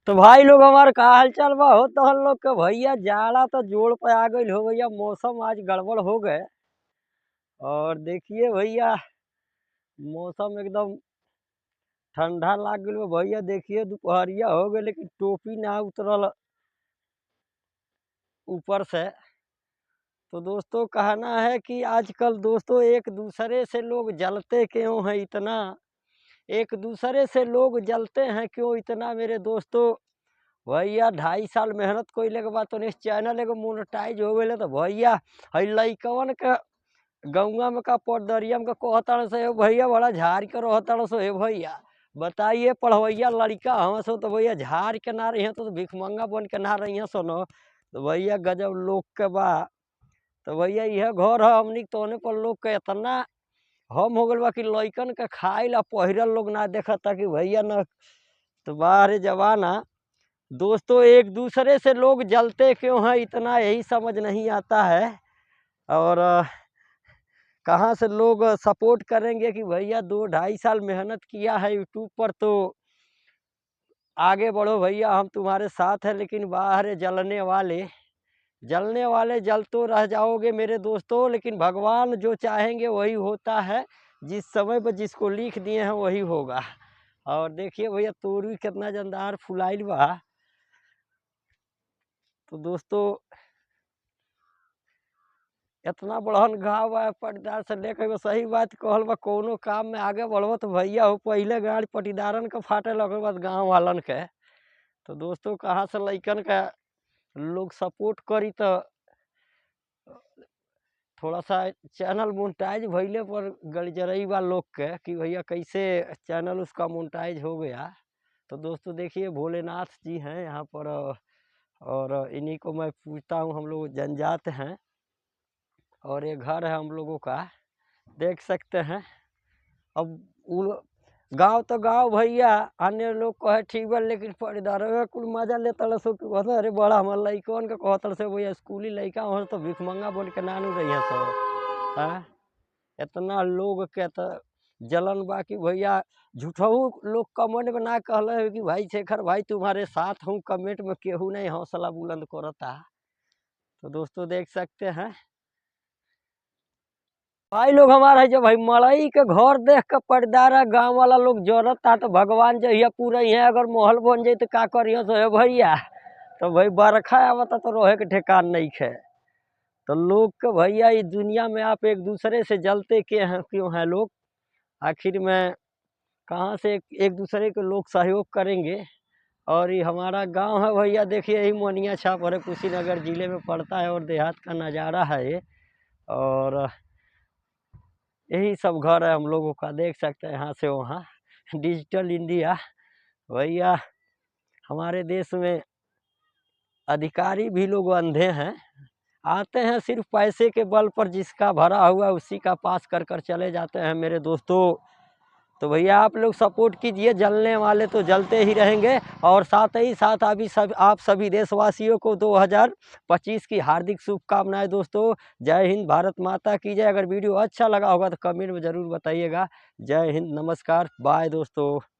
तो भाई लोग हमार का हाल चाल बा हो तो हम लोग के भैया जाड़ा तो जोड़ पे आ गई हो भैया। मौसम आज गड़बड़ हो गए और देखिए भैया मौसम एकदम ठंडा लाग गई बा। भैया देखिए दोपहरिया हो गए लेकिन टोपी ना उतरल ऊपर से। तो दोस्तों कहना है कि आजकल दोस्तों एक दूसरे से लोग जलते क्यों हैं इतना, एक दूसरे से लोग जलते हैं क्यों इतना मेरे दोस्तों। भैया 2.5 साल मेहनत कइले के बाद तो चैनल एगो मोनेटाइज हो गए तो भैया हई लइकवन के गौवा में का पटदरिया में का कहता से भैया बड़ा झाड़ के रहता सो। हे भैया बताइए पढ़वैया लड़का हम सो तो भैया झाड़ के ना रही तो भिखमंगा बन के ना रही सो न। तो भैया गजब लोग के बा। तो भैया यह घर है हमनी तोने पर लोग के इतना हम हो गल बा कि लइकन के खाए ला पहिरल लोग ना देखता कि भैया न। तो बाहर जवाना दोस्तों एक दूसरे से लोग जलते क्यों हैं इतना यही समझ नहीं आता है। और कहाँ से लोग सपोर्ट करेंगे कि भैया 2-2.5 साल मेहनत किया है यूट्यूब पर तो आगे बढ़ो भैया हम तुम्हारे साथ हैं। लेकिन बाहर जलने वाले जल तो रह जाओगे मेरे दोस्तों, लेकिन भगवान जो चाहेंगे वही होता है। जिस समय पर जिसको लिख दिए हैं वही होगा। और देखिए भैया तोरी कितना जानदार फुलाइल बा। तो दोस्तों इतना बड़हन घाव बा पटीदार से लेके बस सही बात कहल बा। कोनो काम में आगे बढ़ो तो भैया हो पहले गाड़ी पटीदारन के फाटे लगे बाद गाँव वालन के। तो दोस्तों कहाँ से लइकन का लोग सपोर्ट करी तो थोड़ा सा चैनल मोनेटाइज भइले पर गड़जरई बा लोग के कि भैया कैसे चैनल उसका मोनेटाइज हो गया। तो दोस्तों देखिए भोलेनाथ जी हैं यहाँ पर और इन्हीं को मैं पूछता हूँ। हम लोग जनजात हैं और ये घर है हम लोगों का, देख सकते हैं। अब गाँव तो गाँव भैया अन्य लोग कहे ठीक बा लेकिन परिदार कुल मजा लेता सो कि कहता अरे बड़ा हमारे लइकन के कहता से भैया स्कूली लइका हो तो भिखमंगा बोल के नानू रही सो। हाँ इतना लोग के तो जलन बा कि भैया झूठहू लोग कमेंट में ना कहले कि भाई शेखर भाई तुम्हारे साथ हूँ, कमेंट में केहू नहीं हौसला बुलंद करता। तो दोस्तों देख सकते हैं भाई लोग हमारा है जो भाई मड़ई के घर देख के पर्दारा गांव वाला लोग जरता। तो भगवान जो है पूरा है अगर महल बन जाए तो का करियो सो है भैया। तो भाई बरखा आवता तो रहे के ठेकान नहीं है। तो लोग के भैया इस दुनिया में आप एक दूसरे से जलते के हैं क्यों हैं लोग, आखिर में कहाँ से एक दूसरे के लोग सहयोग करेंगे। और ये हमारा गांव है भैया देखिए यही मोनिया छाप है कुशीनगर जिले में पड़ता है और देहात का नज़ारा है ये। और यही सब घर है हम लोगों का, देख सकते हैं यहाँ से वहाँ। डिजिटल इंडिया भैया हमारे देश में अधिकारी भी लोग अंधे हैं, आते हैं सिर्फ पैसे के बल पर, जिसका भरा हुआ उसी का पास कर कर चले जाते हैं मेरे दोस्तों। तो भैया आप लोग सपोर्ट कीजिए, जलने वाले तो जलते ही रहेंगे। और साथ ही साथ अभी आप सभी देशवासियों को 2025 की हार्दिक शुभकामनाएं दोस्तों। जय हिंद, भारत माता की जय। अगर वीडियो अच्छा लगा होगा तो कमेंट में ज़रूर बताइएगा। जय हिंद, नमस्कार, बाय दोस्तों।